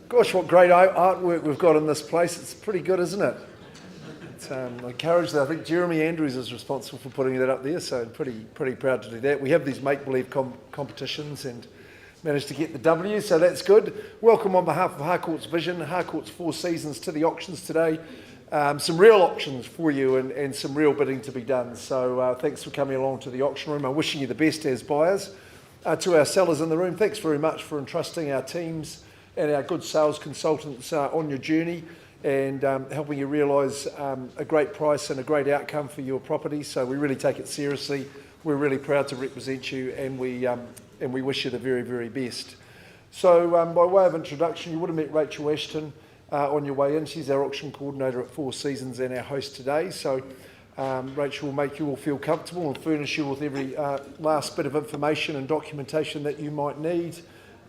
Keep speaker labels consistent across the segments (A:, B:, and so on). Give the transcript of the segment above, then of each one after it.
A: Gosh, what great artwork we've got in this place. It's pretty good, isn't it? I encourage that. I think Jeremy Andrews is responsible for putting that up there, so I'm pretty proud to do that. We have these make-believe competitions and managed to get the W, so that's good. Welcome on behalf of Harcourts Vision, Harcourts 4 Seasons to the auctions today. Some real auctions for you and some real bidding to be done. So thanks for coming along to the auction room. I'm wishing you the best as buyers. To our sellers in the room, thanks very much for entrusting our teams and our good sales consultants on your journey and helping you realise a great price and a great outcome for your property. So we really take it seriously. We're really proud to represent you, and we wish you the very, very best. So by way of introduction, you would have met Rachel Ashton on your way in. She's our auction coordinator at 4 Seasons and our host today. So Rachel will make you all feel comfortable and furnish you with every last bit of information and documentation that you might need.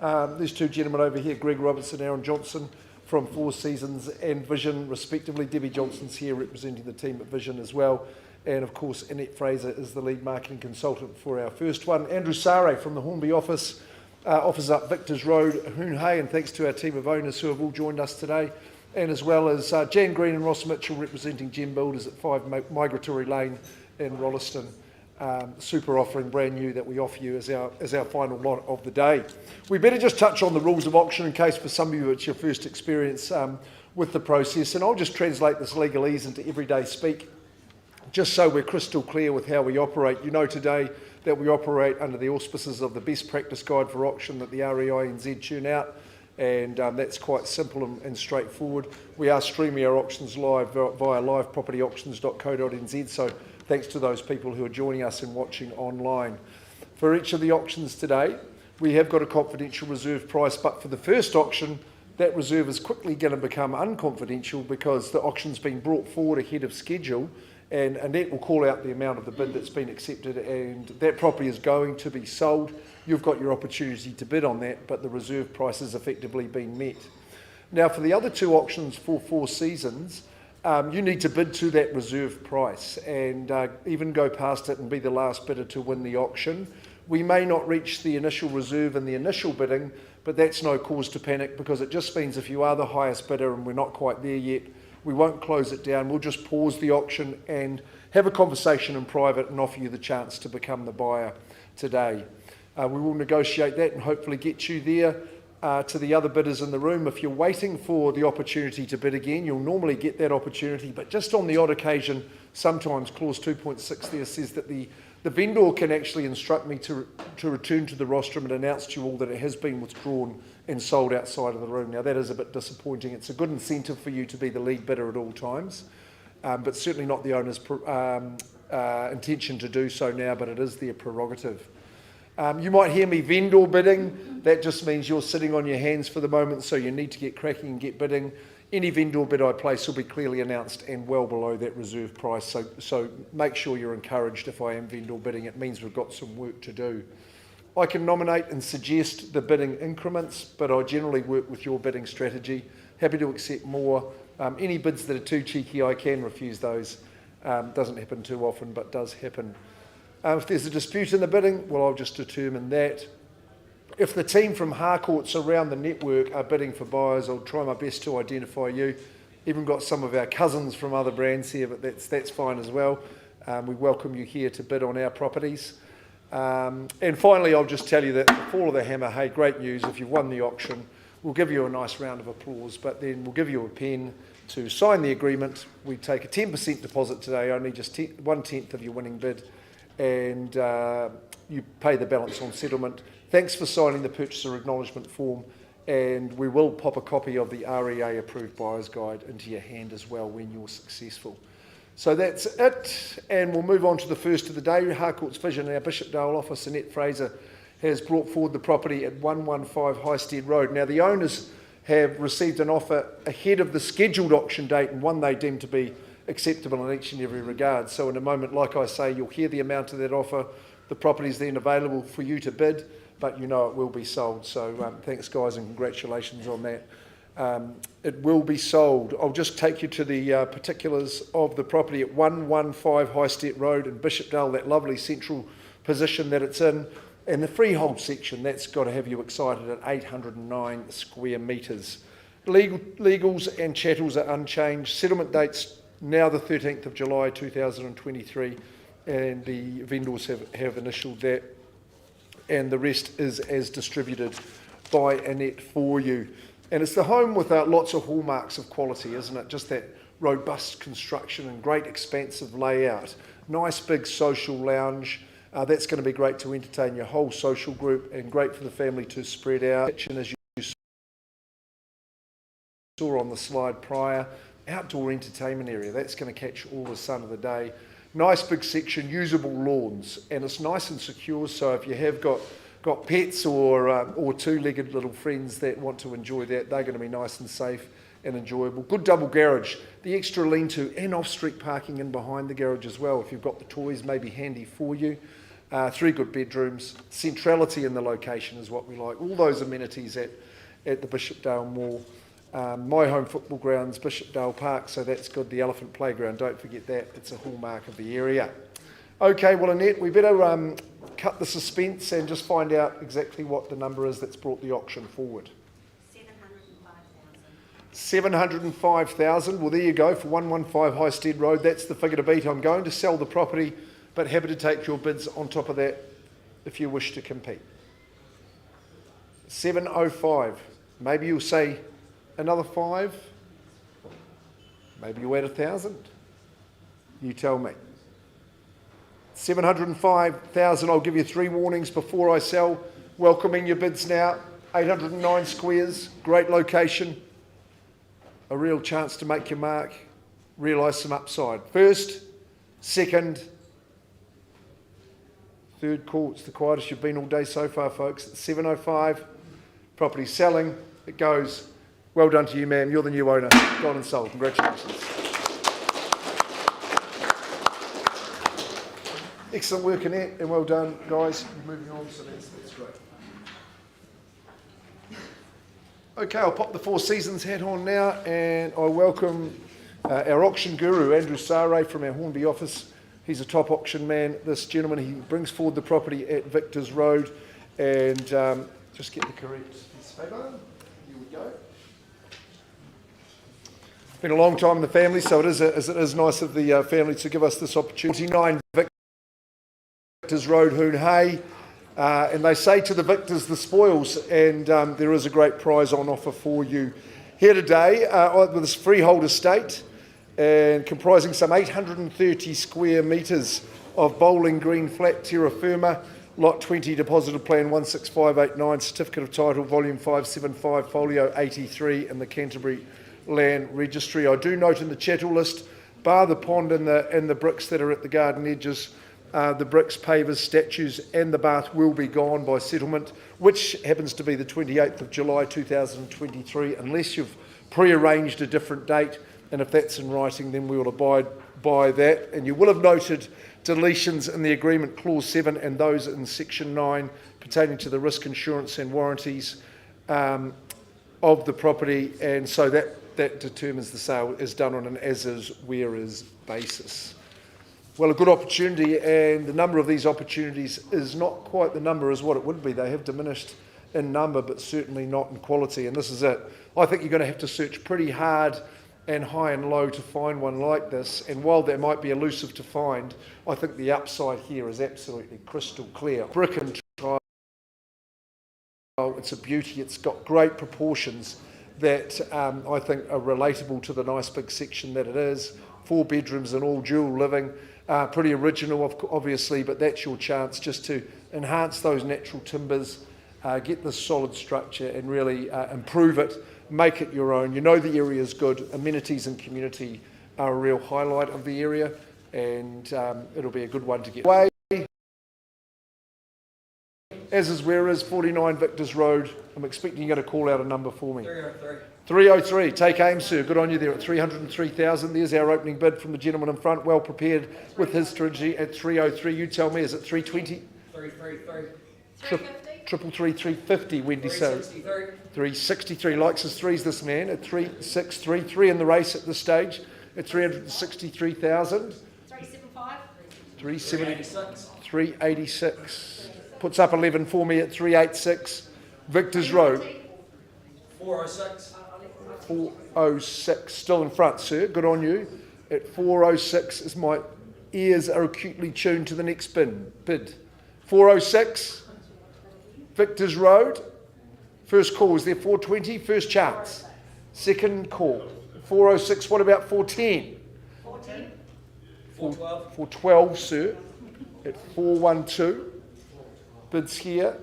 A: There's two gentlemen over here, Greg Robertson, Aaron Johnson from 4 Seasons and Vision respectively. Debbie Johnson's here representing the team at Vision as well. And of course, Annette Fraser is the lead marketing consultant for our first one. Andrew Sare from the Hornby office, offers up Victor's Road, Hoon, and thanks to our team of owners who have all joined us today. And as well as Jan Green and Ross Mitchell representing Gem Builders at 5 Migratory Lane in Rolleston. Super offering, brand new, that we offer you as our final lot of the day. We better just touch on the rules of auction in case for some of you it's your first experience with the process, and I'll just translate this legalese into everyday speak just so we're crystal clear with how we operate. You know today that we operate under the auspices of the Best Practice Guide for Auction that the REINZ tune out, and that's quite simple and straightforward. We are streaming our auctions live via livepropertyauctions.co.nz, so thanks to those people who are joining us and watching online. For each of the auctions today, we have got a confidential reserve price, but for the first auction, that reserve is quickly going to become unconfidential because the auction's been brought forward ahead of schedule, and Annette will call out the amount of the bid that's been accepted, and that property is going to be sold. You've got your opportunity to bid on that, but the reserve price has effectively been met. Now, for the other two auctions for 4 Seasons, you need to bid to that reserve price and even go past it and be the last bidder to win the auction. We may not reach the initial reserve in the initial bidding, but that's no cause to panic because it just means if you are the highest bidder and we're not quite there yet, we won't close it down. We'll just pause the auction and have a conversation in private and offer you the chance to become the buyer today. We will negotiate that and hopefully get you there. To the other bidders in the room, if you're waiting for the opportunity to bid again, you'll normally get that opportunity, but just on the odd occasion, sometimes clause 2.6 there says that the vendor can actually instruct me to return to the rostrum and announce to you all that it has been withdrawn and sold outside of the room. Now that is a bit disappointing. It's a good incentive for you to be the lead bidder at all times, but certainly not the owner's intention to do so now, but it is their prerogative. You might hear me vendor bidding. That just means you're sitting on your hands for the moment, so you need to get cracking and get bidding. Any vendor bid I place will be clearly announced and well below that reserve price, so make sure you're encouraged if I am vendor bidding. It means we've got some work to do. I can nominate and suggest the bidding increments, but I generally work with your bidding strategy. Happy to accept more. Any bids that are too cheeky, I can refuse those. Doesn't happen too often, but does happen. If there's a dispute in the bidding, well, I'll just determine that. If the team from Harcourts around the network are bidding for buyers, I'll try my best to identify you. Even got some of our cousins from other brands here, but that's fine as well. We welcome you here to bid on our properties. And finally, I'll just tell you that the fall of the hammer, hey, great news. If you've won the auction, we'll give you a nice round of applause, but then we'll give you a pen to sign the agreement. We take a 10% deposit today, only just 1/10 of your winning bid, and you pay the balance on settlement. Thanks for signing the purchaser acknowledgement form, and we will pop a copy of the REA approved buyer's guide into your hand as well when you're successful. So that's it, and we'll move on to the first of the day. Harcourts Vision in our Bishopdale office, Annette Fraser, has brought forward the property at 115 Highsted Road. Now, the owners have received an offer ahead of the scheduled auction date, and one they deem to be acceptable in each and every regard. So in a moment, like I say, you'll hear the amount of that offer. The property is then available for you to bid, but you know it will be sold. So thanks, guys, and congratulations on that. It will be sold. I'll just take you to the particulars of the property at 115 Highsted Road in Bishopdale, that lovely central position that it's in. And the freehold section, that's got to have you excited at 809 square metres. Legals and chattels are unchanged. Settlement date's now the 13th of July 2023, and the vendors have initialed that. And the rest is as distributed by Annette for you. And it's the home with lots of hallmarks of quality, isn't it? Just that robust construction and great expansive layout. Nice big social lounge. That's going to be great to entertain your whole social group, and great for the family to spread out. Kitchen, as you saw on the slide prior. Outdoor entertainment area. That's going to catch all the sun of the day. Nice big section, usable lawns, and it's nice and secure. So if you have got pets or two-legged little friends that want to enjoy that, they're going to be nice and safe and enjoyable. Good double garage, the extra lean-to and off-street parking in behind the garage as well. If you've got the toys, maybe handy for you. 3 good bedrooms. Centrality in the location is what we like. All those amenities at the Bishopdale Mall. My home football grounds, Bishopdale Park, so that's good. The Elephant Playground, don't forget that. It's a hallmark of the area. Okay, well, Annette, we better cut the suspense and just find out exactly what the number is that's brought the auction forward. 705,000. Well, there you go, for 115 Highsted Road. That's the figure to beat. I'm going to sell the property, but happy to take your bids on top of that if you wish to compete. 705. Maybe you'll say another 5. Maybe you'll add 1,000. You tell me. 705,000. I'll give you 3 warnings before I sell. Welcoming your bids now. 809 squares. Great location. A real chance to make your mark. Realise some upside. First, second, third call. It's the quietest you've been all day so far, folks. It's 705. Property selling. It goes. Well done to you, ma'am. You're the new owner. Gone and sold. Congratulations. Excellent work, Annette, and well done, guys. You're moving on, so that's great. Okay, I'll pop the Four Seasons hat on now, and I welcome our auction guru, Andrew Sare, from our Hornby office. He's a top auction man. This gentleman, he brings forward the property at Victor's Road, and just get the correct piece of paper. Here we go. Been a long time in the family, so it is nice of the family to give us this opportunity. 9 Victor's Road, Hoon, and they say to the victors the spoils, and there is a great prize on offer for you here today with this freehold estate, and comprising some 830 square metres of bowling green flat terra firma, lot 20, deposited plan 16589, certificate of title volume 575, folio 83 in the Canterbury Land Registry. I do note in the chattel list, bar the pond and the bricks that are at the garden edges, the bricks, pavers, statues and the bath will be gone by settlement, which happens to be the 28th of July 2023, unless you've pre-arranged a different date, and if that's in writing then we will abide by that. And you will have noted deletions in the agreement clause 7 and those in section 9 pertaining to the risk insurance and warranties of the property, and so that determines the sale is done on an as-is, where-is basis. Well, a good opportunity, and the number of these opportunities is not quite the number as what it would be. They have diminished in number, but certainly not in quality, and this is it. I think you're going to have to search pretty hard and high and low to find one like this, and while that might be elusive to find, I think the upside here is absolutely crystal clear. Brick and It's a beauty. It's got great proportions that I think are relatable to the nice big section that it is. 4 bedrooms and all dual living. Pretty original, obviously, but that's your chance just to enhance those natural timbers, get this solid structure and really improve it, make it your own. You know the area is good. Amenities and community are a real highlight of the area, and it'll be a good one to get away. As is where is 49 Victors Road. I'm expecting you're going to call out a number for me.
B: 303.
A: 303. Take aim, sir. Good on you there at 303,000. There's our opening bid from the gentleman in front, well prepared with his strategy at 303. You tell me, is it 320?
B: 333.
A: 333, 350, Wendy. So 363. Likes his threes, this man, at 363 in the race at this stage at 363,000.
B: 375.
A: 386. 386. Puts up 11 for me at 386. Victors Road.
B: 406.
A: 406. Still in front, sir. Good on you. At 406, as my ears are acutely tuned to the next bid. 406. Victors Road. First call. Is there 420? First chance. Second call. 406. What about 410?
B: 410. 412.
A: 412, sir. At 412. Bids here.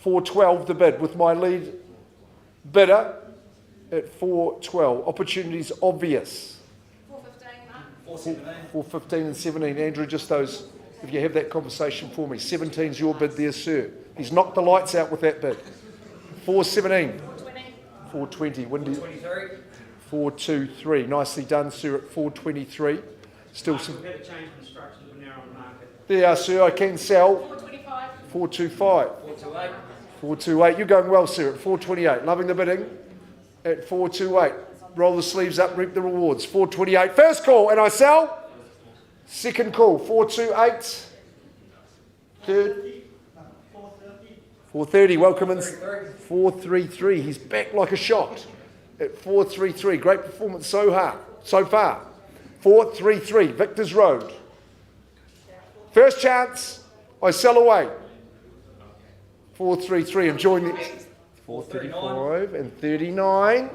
A: 412 the bid with my lead bidder at 412. Opportunities obvious.
B: 415, Mark. 417.
A: 415 and 17. Andrew, just those, if you have that conversation for me. 17's your bid there, sir. He's knocked the lights out with that bid. 417.
B: 420.
A: 420. Windy.
B: 423.
A: 423. Nicely done, sir, at 423. Still some.
C: We've had a change in structure, we're now on the market.
A: There you are, sir. I can sell.
B: 425.
A: 425.
B: 428.
A: 428. You're going well, sir, at 428. Loving the bidding at 428. Roll the sleeves up, reap the rewards. 428. First call, and I sell. Second call, 428. Third. 430. Welcome in. 433. He's back like a shot at 433. Great performance so far. 433. Victors Road. First chance. I sell away. 433 and join the 435 and 39.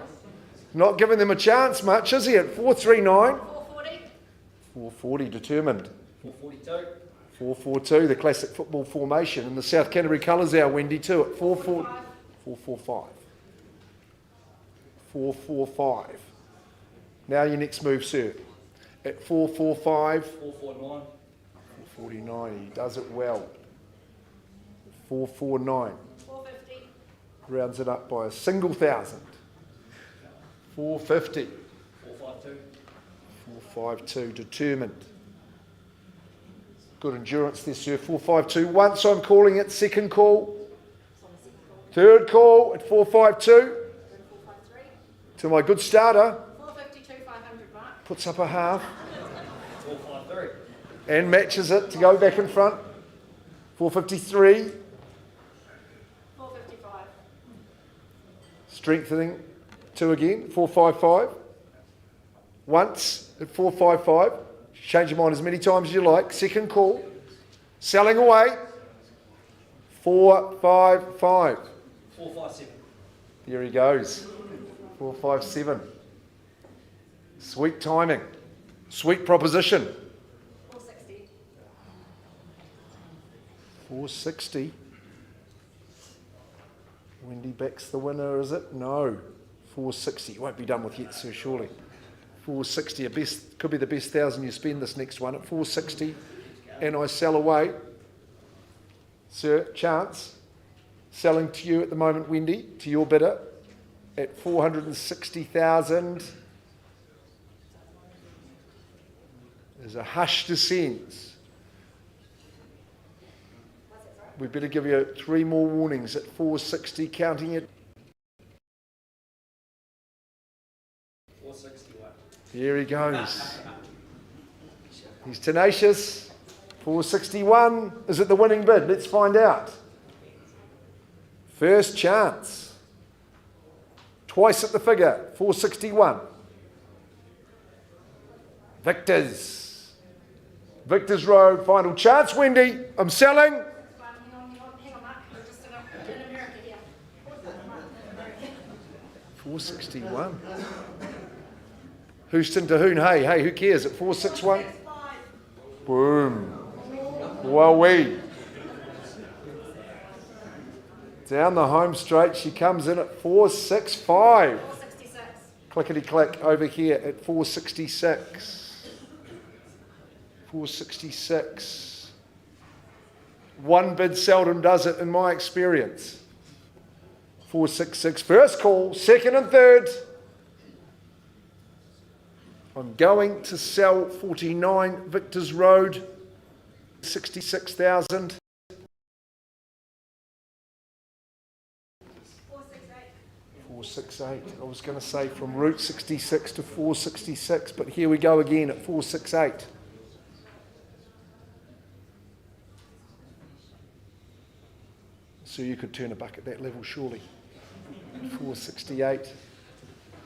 A: Not giving them a chance much, is he? At 439.
B: 440.
A: 440 determined.
B: 442.
A: 442, the classic football formation. And the South Canterbury colours are Wendy too at 445. 445. Now your next move, sir. At 445.
B: 449.
A: 449. He does it well. 449.
B: 450.
A: Rounds it up by a single thousand. 450.
B: 452.
A: 452. Determined. Good endurance there, sir. 452. Once I'm calling it. Second call. Third call at 452.
B: 453.
A: To my good starter.
B: 452, 500, Mark.
A: Puts up a half.
B: 453.
A: And matches it to go back in front. 453.
B: 455.
A: Strengthening. 2 again. 455. Once at 455. Change your mind as many times as you like. Second call. Selling away. 455.
B: 457.
A: Here he goes. 457. Sweet timing. Sweet proposition.
B: 460.
A: 460. Wendy backs the winner, is it? No. 460. Won't be done with yet, sir, surely. 460. Could be the best 1,000 you spend this next one at 460. And I sell away. Sir, chance. Selling to you at the moment, Wendy, to your bidder at 460,000. There's a hush descends. We better give you 3 more warnings at 460, counting it.
B: 461.
A: Here he goes. He's tenacious. 461. Is it the winning bid? Let's find out. First chance. Twice at the figure. 461. Victors. Victors Road. Final chance, Wendy. I'm selling.
B: Hang on, Mark. We're just in a In America, yeah.
A: 461. Houston to Hoon, hey, who cares? At 461? Boom. Wowee. Down the home straight, she comes in at 465.
B: 466.
A: Clickety click over here at 466. 466. One bid seldom does it in my experience. 466. First call, second and third. I'm going to sell 49 Victor's Road, 66,000. 468. I was going to say from Route 66 to 466, but here we go again at 468. So you could turn a buck at that level, surely. 468.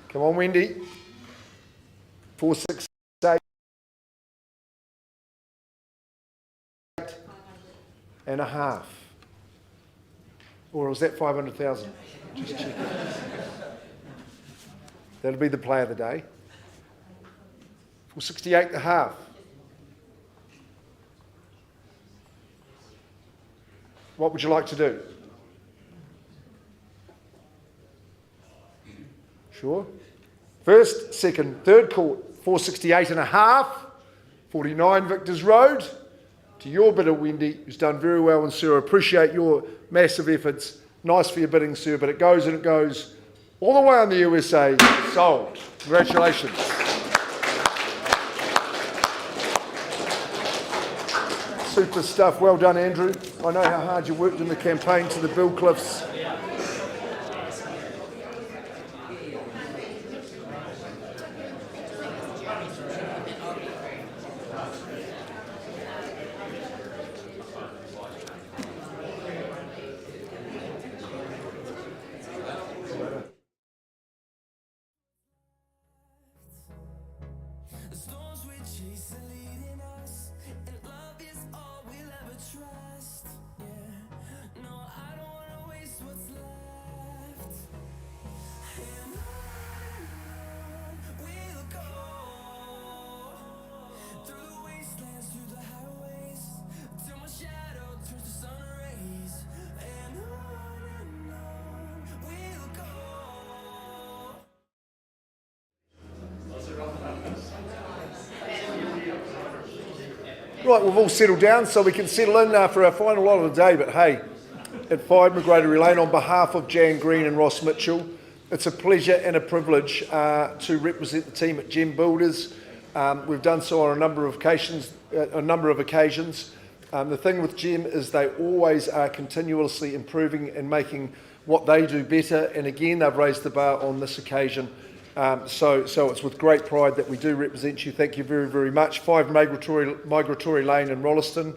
A: Come on, Wendy. 468 and a half. Or was that 500,000? Just checking. That'll be the play of the day. 468 and a half. What would you like to do? Sure. First, second, third call, 468 and a half, 49 Victor's Road. To your bidder, Wendy, who's done very well, and sir, I appreciate your massive efforts. Nice for your bidding, sir, but it goes and it goes all the way on the USA. Sold. Congratulations. Super stuff. Well done, Andrew. I know how hard you worked in the campaign to the Bill Cliffs.
D: The storms we chase are leading us, and love is all we'll ever trust. Yeah, no, I don't wanna waste what's left. And on we'll go, through the wastelands, through the highways, till my shadow turns to sun rays. And on we'll go.
A: Right, we've all settled down so we can settle in for our final lot of the day. But hey, at 5 Migratory Lane, on behalf of Jan Green and Ross Mitchell, it's a pleasure and a privilege to represent the team at Gem Builders. We've done so on a number of occasions. The thing with Gem is they always are continuously improving and making what they do better. And again, they've raised the bar on this occasion. So it's with great pride that we do represent you. Thank you very, very much. 5 Migratory Lane in Rolleston,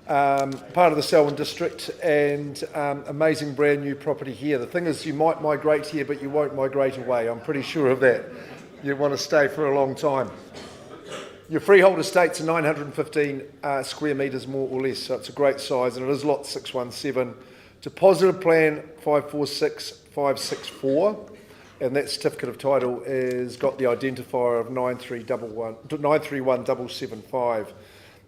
A: part of the Selwyn district, and amazing brand new property here. The thing is, you might migrate here, but you won't migrate away. I'm pretty sure of that. You want to stay for a long time. Your freehold estate's 915 square metres, more or less, so it's a great size, and it is lot 617. Deposited plan 546564. And that certificate of title has got the identifier of 931775.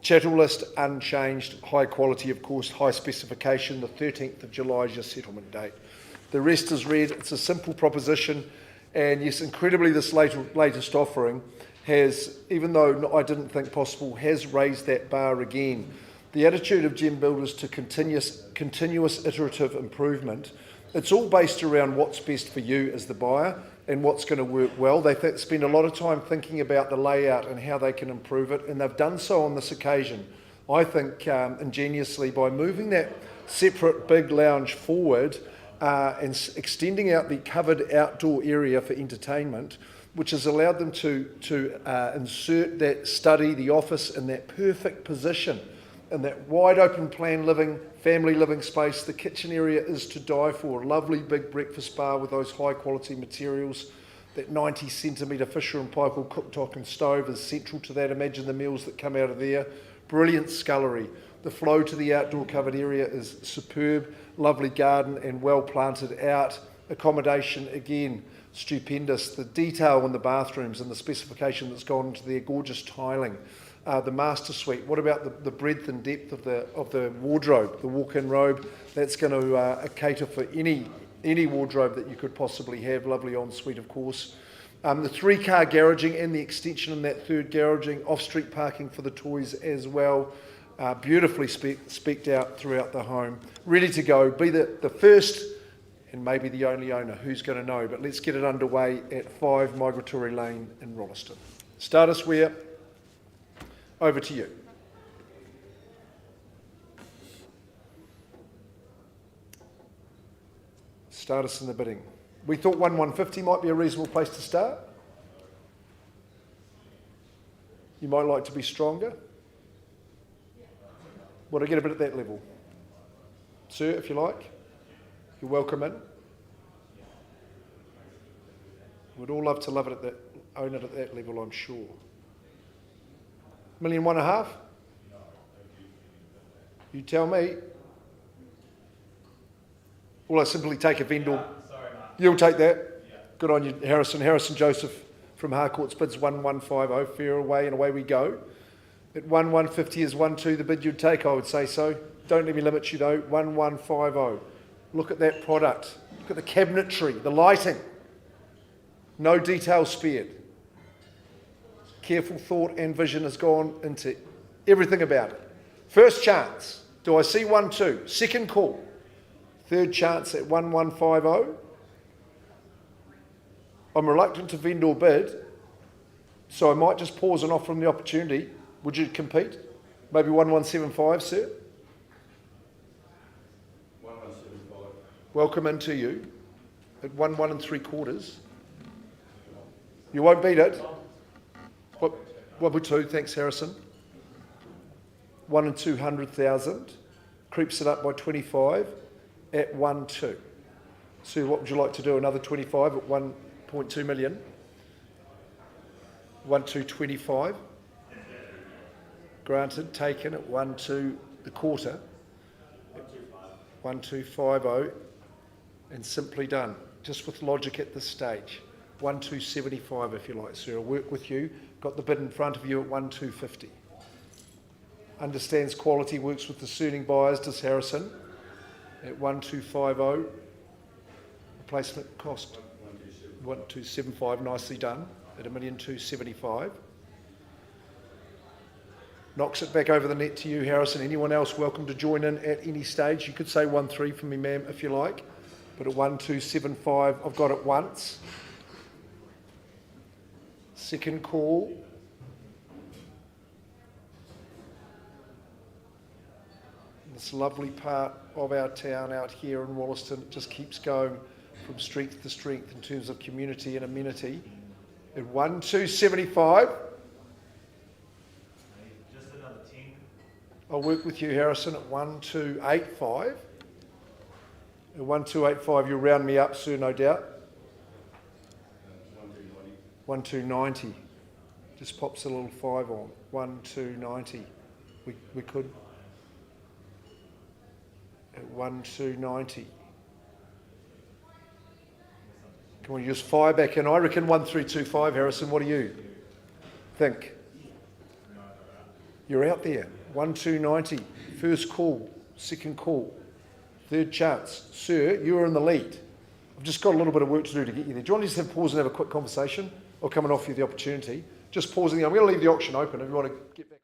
A: Chattel list unchanged, high quality, of course, high specification. The 13th of July is your settlement date. The rest is red. It's a simple proposition. And yes, incredibly, this latest offering has, even though I didn't think possible, has raised that bar again. The attitude of Gem Builders to continuous iterative improvement. It's all based around what's best for you as the buyer and what's going to work well. They spend a lot of time thinking about the layout and how they can improve it, and they've done so on this occasion, I think, ingeniously, by moving that separate big lounge forward and extending out the covered outdoor area for entertainment, which has allowed them to insert that study, the office, in that perfect position, in that wide open plan living, family living space. The kitchen area is to die for. A lovely big breakfast bar with those high quality materials. That 90 centimetre Fisher and Paykel cooktop and stove is central to that. Imagine the meals that come out of there. Brilliant scullery. The flow to the outdoor covered area is superb, lovely garden and well planted out. Accommodation, again, stupendous. The detail in the bathrooms and the specification that's gone into their gorgeous tiling. The master suite, what about the breadth and depth of the wardrobe, the walk-in robe? That's going to cater for any wardrobe that you could possibly have. Lovely ensuite, of course. The 3-car garaging and the extension in that third garaging, off-street parking for the toys as well. Beautifully specced out throughout the home. Ready to go. Be the first and maybe the only owner. Who's going to know? But let's get it underway at 5 Migratory Lane in Rolleston. Start us where? Over to you. Start us in the bidding. We thought 150 might be a reasonable place to start. You might like to be stronger. Would I get a bit at that level? Sir, if you like. You're welcome in. We'd all love to own it at that level, I'm sure. 1.5 million? You tell me. Will I simply take a vendor? You'll take that? Yeah. Good on you, Harrison. Harrison Joseph from Harcourts bids 1150. Fair away, and away we go. At 1150 is 12 the bid you'd take, I would say so. Don't let me limit you though. 1150. Look at that product. Look at the cabinetry, the lighting. No detail spared. Careful thought and vision has gone into everything about it. First chance. Do I see 1-2? Second call. Third chance at 1150. I'm reluctant to vendor bid, so I might just pause and offer him the opportunity. Would you compete? Maybe 1175, sir?
E: 1175.
A: Welcome into you at 11 3/4. You won't beat it. What would 2? Thanks, Harrison. 1 200,000. Creeps it up by 25 at 1-2. Sue, what would you like to do? Another 25 at 1.2 million? 1-225. Granted, taken at 1-2 the quarter. 1250 and simply done. Just with logic at this stage. 1275 if you like, sir. I'll work with you. Got the bid in front of you at 1250. Understands quality, works with discerning buyers, does Harrison. At 1250. Replacement cost 1275, nicely done. At 1,275,000. Knocks it back over the net to you, Harrison. Anyone else welcome to join in at any stage? You could say 1-3 for me, ma'am, if you like. But at 1275, I've got it once. Second call. This lovely part of our town out here in Rolleston, it just keeps going from strength to strength in terms of community and amenity. At 1275.
E: Just another 10.
A: I'll work with you, Harrison, at 1285. At 1285, you'll round me up, sir, no doubt. 1290. Just pops a little 5 on. 1290. We could. At 1290. Can we just fire back in? I reckon 1325, Harrison. What do you think? You're out there. 1290. First call. Second call. Third chance. Sir, you are in the lead. I've just got a little bit of work to do to get you there. Do you want to just have pause and have a quick conversation? I'll come and offer you the opportunity. Just pausing there. I'm going to leave the auction open if you want to get back.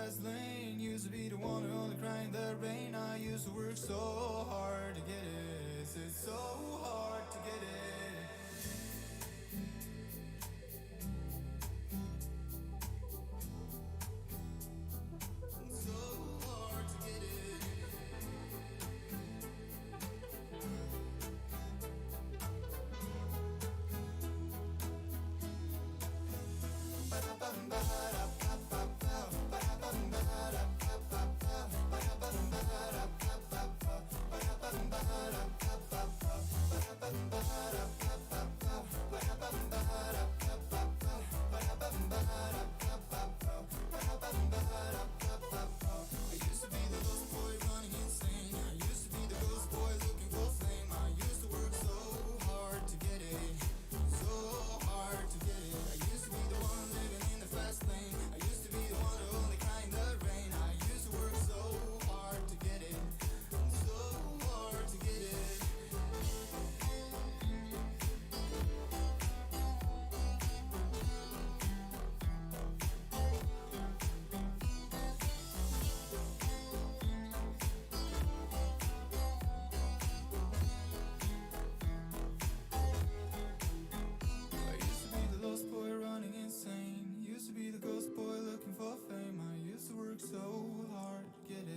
D: fast lane. Used to be the one who only cried in the rain. I used to work so hard to get it. It's so hard to get it. So hard to get it. I used to be the ghost boy running insane. I used to be the ghost boy looking for fame. I used to work so hard to get it. So hard to get it. I used to be the one living in the fast lane. I used to be the one who only cried in the rain. I used to work so hard to get it. So hard to get it. I used to be the lost boy running insane. Used to be the ghost boy looking for fame. I used to work so hard to get it.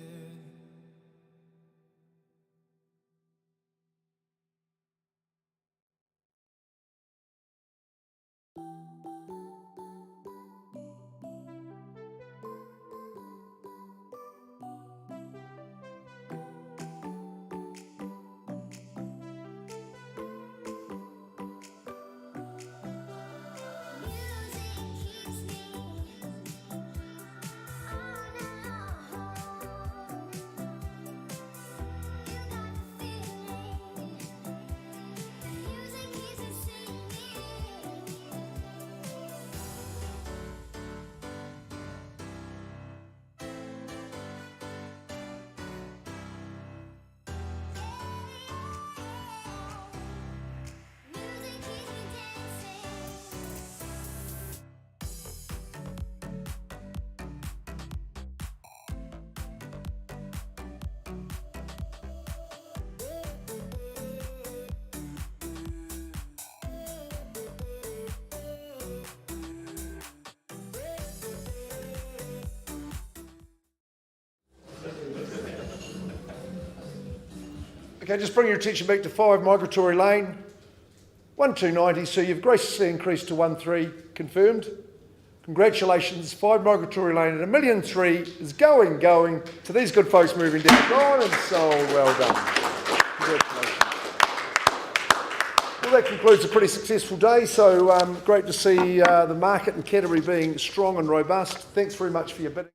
A: Okay, just bring your attention back to 5 Migratory Lane. 1290, so you've graciously increased to 13, confirmed. Congratulations, 5 Migratory Lane at 1,000,003 is going to these good folks moving down. Gone and sold, well done. Congratulations. Well, that concludes a pretty successful day, so great to see the market in Canterbury being strong and robust. Thanks very much for your bidding.